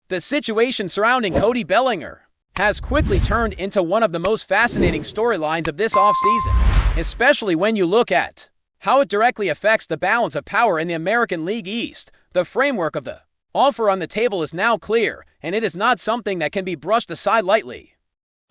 The situation surrounding Cody Bellinger has quickly turned into one of the most fascinating storylines of this offseason, especially when you look at how it directly affects the balance of power in the American League East. The framework of the offer on the table is now clear, and it is not something that can be brushed aside lightly.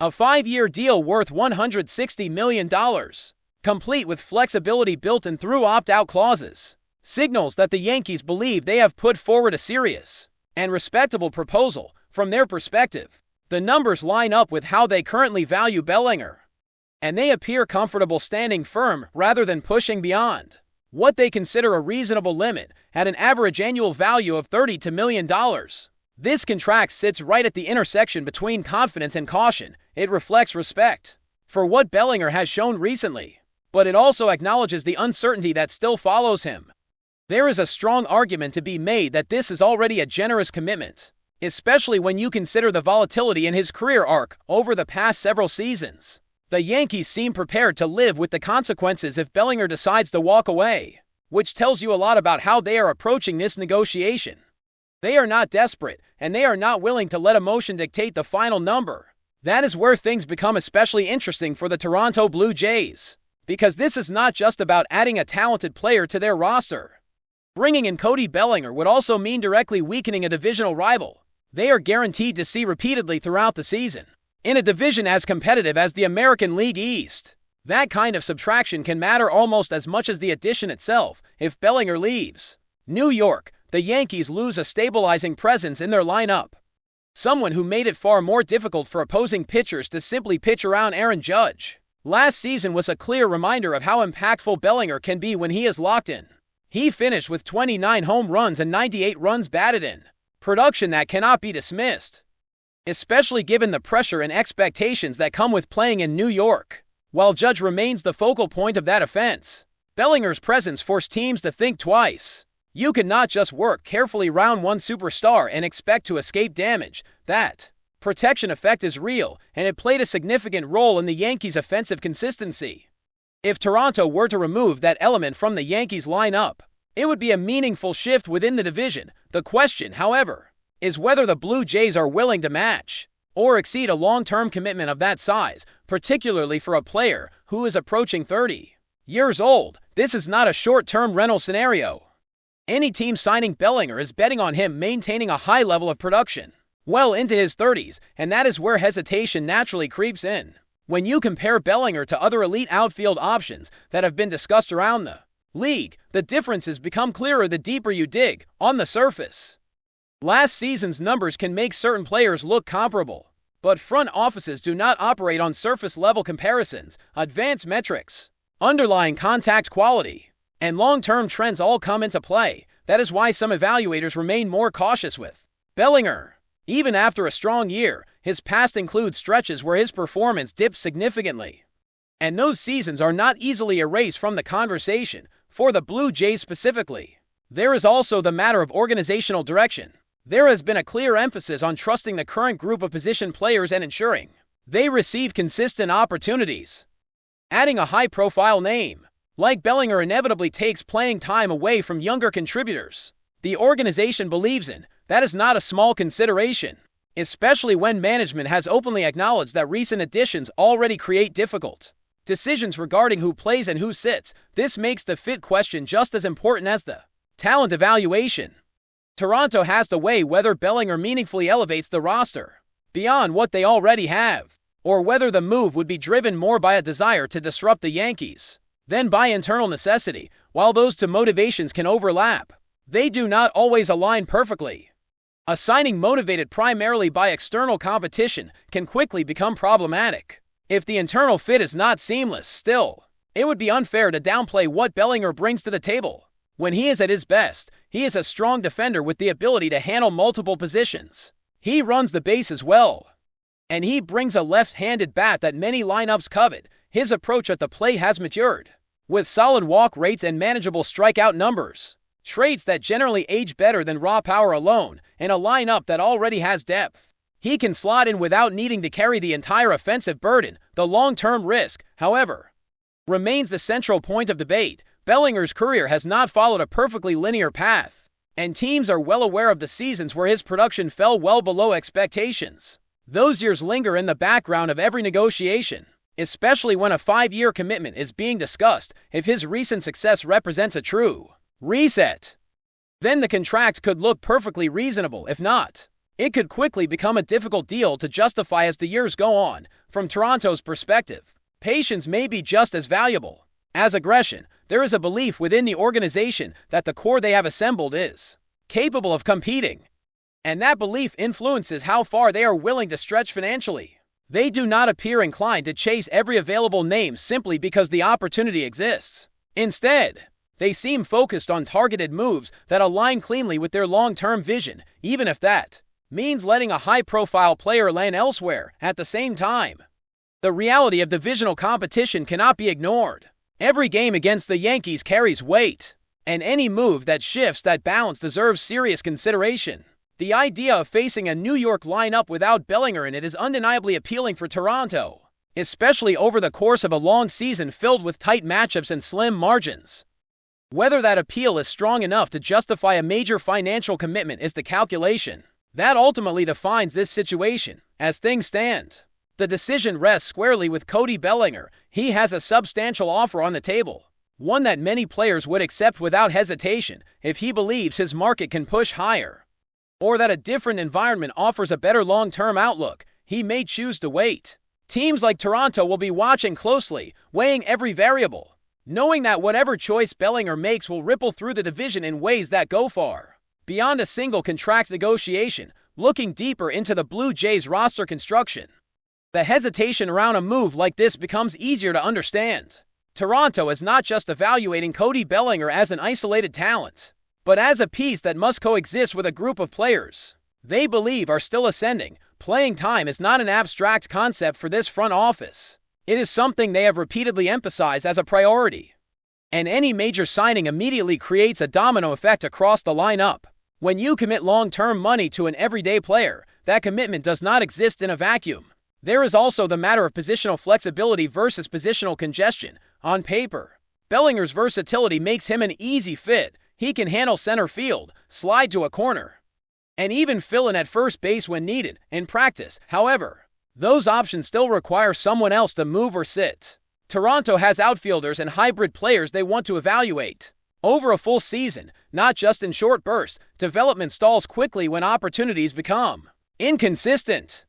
A 5-year deal worth $160 million, complete with flexibility built in through opt-out clauses, signals that the Yankees believe they have put forward a serious and respectable proposal. From their perspective, the numbers line up with how they currently value Bellinger, and they appear comfortable standing firm rather than pushing beyond what they consider a reasonable limit at an average annual value of $32 million. This contract sits right at the intersection between confidence and caution. It reflects respect for what Bellinger has shown recently, but it also acknowledges the uncertainty that still follows him. There is a strong argument to be made that this is already a generous commitment, especially when you consider the volatility in his career arc over the past several seasons. The Yankees seem prepared to live with the consequences if Bellinger decides to walk away, which tells you a lot about how they are approaching this negotiation. They are not desperate, and they are not willing to let emotion dictate the final number. That is where things become especially interesting for the Toronto Blue Jays, because this is not just about adding a talented player to their roster. Bringing in Cody Bellinger would also mean directly weakening a divisional rival they are guaranteed to see repeatedly throughout the season. In a division as competitive as the American League East, that kind of subtraction can matter almost as much as the addition itself. If Bellinger leaves New York, the Yankees lose a stabilizing presence in their lineup. Someone who made it far more difficult for opposing pitchers to simply pitch around Aaron Judge. Last season was a clear reminder of how impactful Bellinger can be when he is locked in. He finished with 29 home runs and 98 runs batted in. Production that cannot be dismissed, especially given the pressure and expectations that come with playing in New York. While Judge remains the focal point of that offense, Bellinger's presence forced teams to think twice. You cannot just work carefully around one superstar and expect to escape damage. That protection effect is real, and it played a significant role in the Yankees' offensive consistency. If Toronto were to remove that element from the Yankees lineup, it would be a meaningful shift within the division. The question, however, is whether the Blue Jays are willing to match or exceed a long-term commitment of that size, particularly for a player who is approaching 30 years old. This is not a short-term rental scenario. Any team signing Bellinger is betting on him maintaining a high level of production well into his 30s, and that is where hesitation naturally creeps in. When you compare Bellinger to other elite outfield options that have been discussed around the league, the differences become clearer the deeper you dig. On the surface, last season's numbers can make certain players look comparable, but front offices do not operate on surface-level comparisons. Advanced metrics, underlying contact quality, and long-term trends all come into play. That is why some evaluators remain more cautious with Bellinger. Even after a strong year, his past includes stretches where his performance dipped significantly, and those seasons are not easily erased from the conversation. For the Blue Jays specifically, there is also the matter of organizational direction. There has been a clear emphasis on trusting the current group of position players and ensuring they receive consistent opportunities. Adding a high-profile name like Bellinger inevitably takes playing time away from younger contributors the organization believes in. That is not a small consideration, especially when management has openly acknowledged that recent additions already create difficult decisions regarding who plays and who sits. This makes the fit question just as important as the talent evaluation. Toronto has to weigh whether Bellinger meaningfully elevates the roster beyond what they already have, or whether the move would be driven more by a desire to disrupt the Yankees than by internal necessity. While those two motivations can overlap, they do not always align perfectly. A signing motivated primarily by external competition can quickly become problematic if the internal fit is not seamless. Still, it would be unfair to downplay what Bellinger brings to the table. When he is at his best, he is a strong defender with the ability to handle multiple positions. He runs the bases well, and he brings a left-handed bat that many lineups covet. His approach at the plate has matured, with solid walk rates and manageable strikeout numbers, traits that generally age better than raw power alone. In a lineup that already has depth, he can slot in without needing to carry the entire offensive burden. The long-term risk, however, remains the central point of debate. Bellinger's career has not followed a perfectly linear path. and teams are well aware of the seasons where his production fell well below expectations. Those years linger in the background of every negotiation, especially when a 5-year commitment is being discussed. If his recent success represents a true reset, then the contract could look perfectly reasonable. If not, it could quickly become a difficult deal to justify as the years go on. From Toronto's perspective, patience may be just as valuable as aggression. There is a belief within the organization that the core they have assembled is capable of competing, and that belief influences how far they are willing to stretch financially. They do not appear inclined to chase every available name simply because the opportunity exists. Instead, they seem focused on targeted moves that align cleanly with their long-term vision, even if that means letting a high-profile player land elsewhere. At the same time, the reality of divisional competition cannot be ignored. Every game against the Yankees carries weight, and any move that shifts that balance deserves serious consideration. The idea of facing a New York lineup without Bellinger in it is undeniably appealing for Toronto, especially over the course of a long season filled with tight matchups and slim margins. Whether that appeal is strong enough to justify a major financial commitment is the calculation that ultimately defines this situation. As things stand, the decision rests squarely with Cody Bellinger. He has a substantial offer on the table, one that many players would accept without hesitation if he believes his market can push higher, or that a different environment offers a better long-term outlook. He may choose to wait. Teams like Toronto will be watching closely, weighing every variable, knowing that whatever choice Bellinger makes will ripple through the division in ways that go far beyond a single contract negotiation. Looking deeper into the Blue Jays roster construction, the hesitation around a move like this becomes easier to understand. Toronto is not just evaluating Cody Bellinger as an isolated talent, but as a piece that must coexist with a group of players they believe are still ascending. Playing time is not an abstract concept for this front office. It is something they have repeatedly emphasized as a priority. And any major signing immediately creates a domino effect across the lineup. When you commit long-term money to an everyday player, that commitment does not exist in a vacuum. There is also the matter of positional flexibility versus positional congestion. On paper, Bellinger's versatility makes him an easy fit. He can handle center field, slide to a corner, and even fill in at first base when needed. In practice, however, those options still require someone else to move or sit. Toronto has outfielders and hybrid players they want to evaluate over a full season, not just in short bursts. Development stalls quickly when opportunities become inconsistent,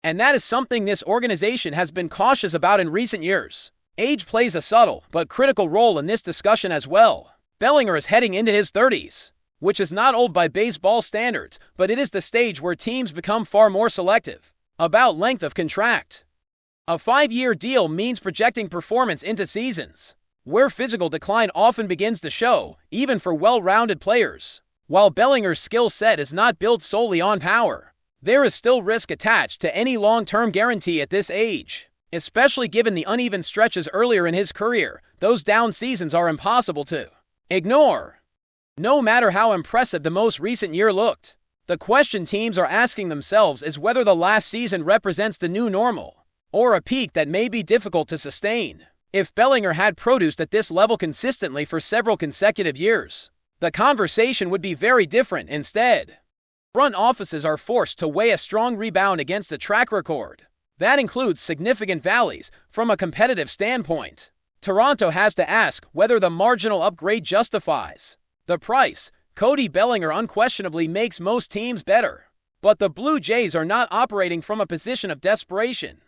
and that is something this organization has been cautious about in recent years. Age plays a subtle but critical role in this discussion as well. Bellinger is heading into his 30s, which is not old by baseball standards, but it is the stage where teams become far more selective about length of contract. A 5-year deal means projecting performance into seasons where physical decline often begins to show, even for well-rounded players. While Bellinger's skill set is not built solely on power, there is still risk attached to any long-term guarantee at this age, especially given the uneven stretches earlier in his career. Those down seasons are impossible to ignore. No matter how impressive the most recent year looked, the question teams are asking themselves is whether the last season represents the new normal, or a peak that may be difficult to sustain. If Bellinger had produced at this level consistently for several consecutive years, the conversation would be very different. Instead, front offices are forced to weigh a strong rebound against a track record that includes significant valleys. From a competitive standpoint, Toronto has to ask whether the marginal upgrade justifies the price. Cody Bellinger unquestionably makes most teams better, but the Blue Jays are not operating from a position of desperation.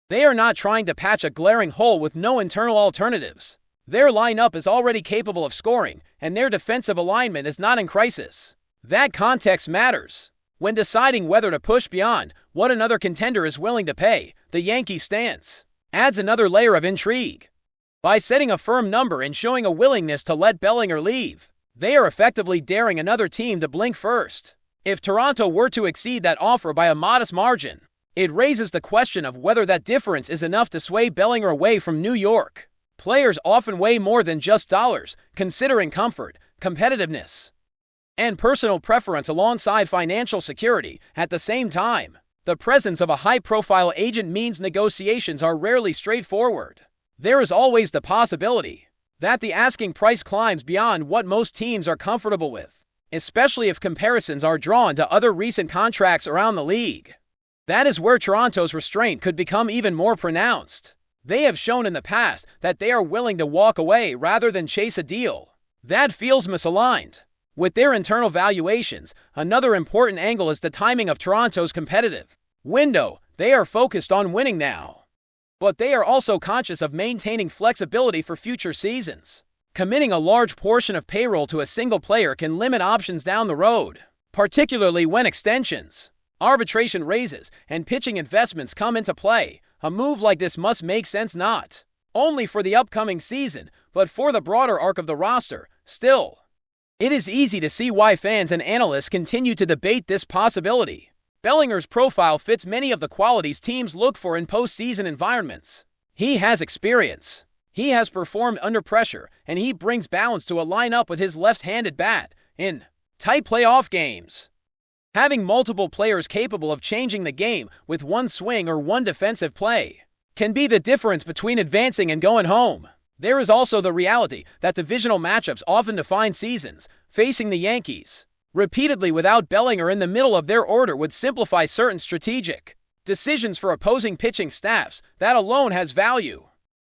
They are not trying to patch a glaring hole with no internal alternatives. Their lineup is already capable of scoring, and their defensive alignment is not in crisis. That context matters when deciding whether to push beyond what another contender is willing to pay. The Yankee stance adds another layer of intrigue. By setting a firm number and showing a willingness to let Bellinger leave, they are effectively daring another team to blink first. If Toronto were to exceed that offer by a modest margin, it raises the question of whether that difference is enough to sway Bellinger away from New York. Players often weigh more than just dollars, considering comfort, competitiveness, and personal preference alongside financial security. At the same time, the presence of a high-profile agent means negotiations are rarely straightforward. There is always the possibility that the asking price climbs beyond what most teams are comfortable with. especially if comparisons are drawn to other recent contracts around the league. That is where Toronto's restraint could become even more pronounced. They have shown in the past that they are willing to walk away rather than chase a deal. That feels misaligned. With their internal valuations, another important angle is the timing of Toronto's competitive window. They are focused on winning now, but they are also conscious of maintaining flexibility for future seasons. Committing a large portion of payroll to a single player can limit options down the road, particularly when extensions, arbitration raises, and pitching investments come into play. A move like this must make sense not only for the upcoming season, but for the broader arc of the roster. Still, it is easy to see why fans and analysts continue to debate this possibility. Bellinger's profile fits many of the qualities teams look for in postseason environments. He has experience, he has performed under pressure, and he brings balance to a lineup with his left-handed bat in tight playoff games. Having multiple players capable of changing the game with one swing or one defensive play can be the difference between advancing and going home. There is also the reality that divisional matchups often define seasons. Facing the Yankees repeatedly without Bellinger in the middle of their order would simplify certain strategic decisions for opposing pitching staffs. That alone has value,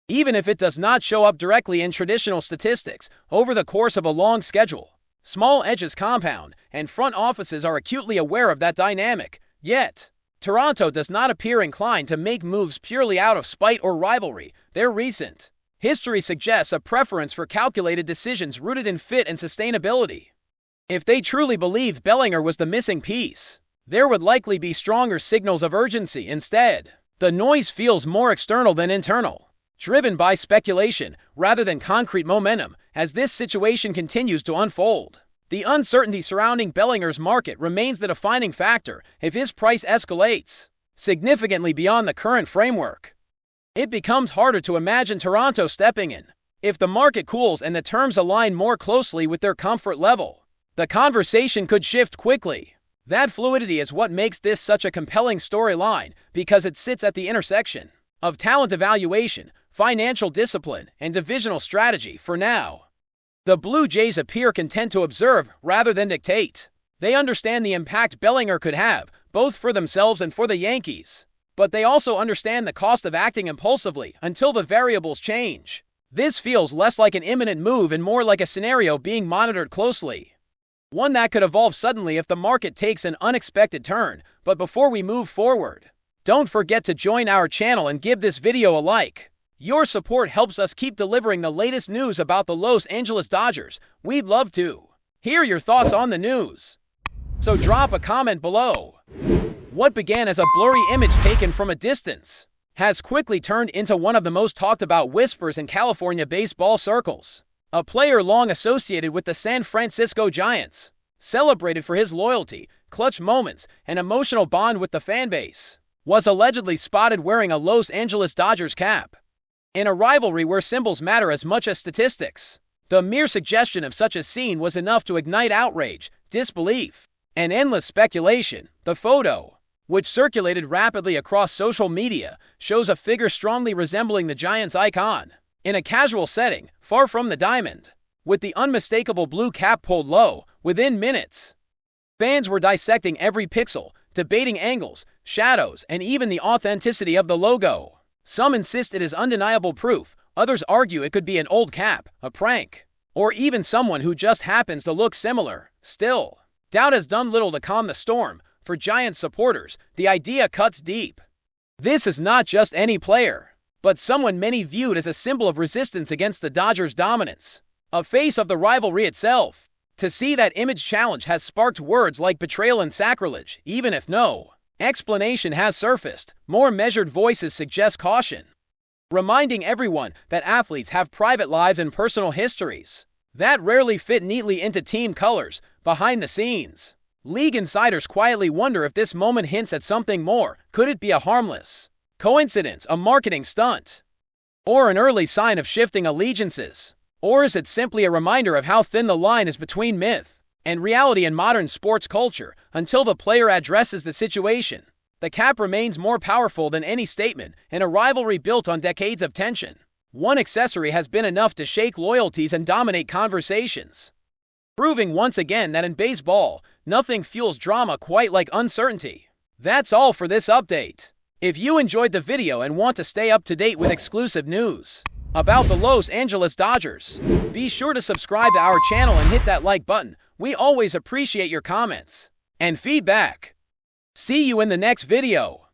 even if it does not show up directly in traditional statistics. Over the course of a long schedule, small edges compound, and front offices are acutely aware of that dynamic. Yet, Toronto does not appear inclined to make moves purely out of spite or rivalry. Their recent history suggests a preference for calculated decisions rooted in fit and sustainability. If they truly believed Bellinger was the missing piece, there would likely be stronger signals of urgency. Instead, the noise feels more external than internal, driven by speculation rather than concrete momentum. As this situation continues to unfold, the uncertainty surrounding Bellinger's market remains the defining factor. If his price escalates significantly beyond the current framework, it becomes harder to imagine Toronto stepping in. If the market cools and the terms align more closely with their comfort level, the conversation could shift quickly. That fluidity is what makes this such a compelling storyline, because it sits at the intersection of talent evaluation, financial discipline, and divisional strategy. For now, the Blue Jays appear content to observe rather than dictate. They understand the impact Bellinger could have, both for themselves and for the Yankees, but they also understand the cost of acting impulsively until the variables change. This feels less like an imminent move and more like a scenario being monitored closely, one that could evolve suddenly if the market takes an unexpected turn. But before we move forward, don't forget to join our channel and give this video a like. Your support helps us keep delivering the latest news about the Los Angeles Dodgers. We'd love to hear your thoughts on the news, so drop a comment below. What began as a blurry image taken from a distance has quickly turned into one of the most talked about whispers in California baseball circles. A player long associated with the San Francisco Giants, celebrated for his loyalty, clutch moments, and emotional bond with the fanbase, was allegedly spotted wearing a Los Angeles Dodgers cap. In a rivalry where symbols matter as much as statistics, the mere suggestion of such a scene was enough to ignite outrage, disbelief, and endless speculation. The photo, which circulated rapidly across social media, shows a figure strongly resembling the Giants icon, in a casual setting, far from the diamond, with the unmistakable blue cap pulled low. Within minutes, fans were dissecting every pixel, debating angles, shadows, and even the authenticity of the logo. Some insist it is undeniable proof, others argue it could be an old cap, a prank, or even someone who just happens to look similar. Still, doubt has done little to calm the storm. For Giants supporters, the idea cuts deep. This is not just any player, but someone many viewed as a symbol of resistance against the Dodgers' dominance, a face of the rivalry itself. To see that image challenge has sparked words like betrayal and sacrilege. Even if no explanation has surfaced, more measured voices suggest caution, reminding everyone that athletes have private lives and personal histories that rarely fit neatly into team colors. Behind the scenes, league insiders quietly wonder if this moment hints at something more. Could it be a harmless coincidence, a marketing stunt, or an early sign of shifting allegiances? Or is it simply a reminder of how thin the line is between myth and reality in modern sports culture? Until the player addresses the situation, the cap remains more powerful than any statement. In a rivalry built on decades of tension, one accessory has been enough to shake loyalties and dominate conversations. proving once again that in baseball, nothing fuels drama quite like uncertainty. That's all for this update. If you enjoyed the video and want to stay up to date with exclusive news about the Los Angeles Dodgers, be sure to subscribe to our channel and hit that like button. We always appreciate your comments and feedback. See you in the next video.